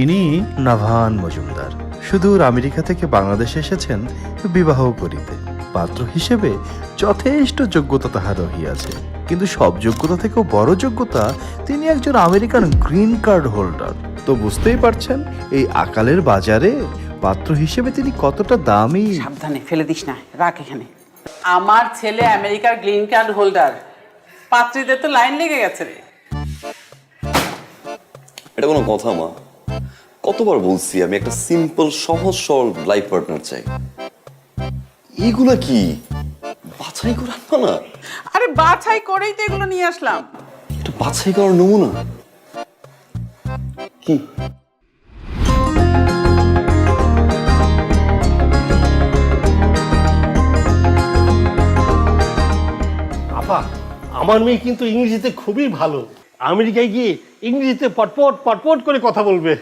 ইনি নাভান মজুমদার সুদূর আমেরিকা থেকে বাংলাদেশে এসেছেন বিবাহ করিতে। পাত্র হিসেবে যথেষ্ট যোগ্যতা তাহার রহিয়াছে, কিন্তু সব যোগ্যতা থেকেও বড় যোগ্যতা, তিনি একজন আমেরিকান গ্রিন কার্ড হোল্ডার। তো বুঝতেই পারছেন এই আকালের বাজারে পাত্র হিসেবে তিনি কতটা দামি। সাবধানে ফেলে দিস না, রাখ এখানে। আমার ছেলে আমেরিকার গ্রিন কার্ড হোল্ডার, পাত্রীদের তো লাইন লেগে গেছে রে। এটা কোনো কথা মা? কতবার বলছি আমি একটা সিম্পল সহজ সরল লাইফ পার্টনার চাই। এগুলা কি বাছাই করে আনবা না? আরে বাছাই করেই তো এগুলো নিয়ে আসলাম। এটা বাছাই করার নমুনা কি? আপা, আমার মেয়ে কিন্তু ইংরেজিতে খুবই ভালো। আমেরিকায় গিয়ে ইংরেজিতে পটপট পটপট করে কথা বলবে।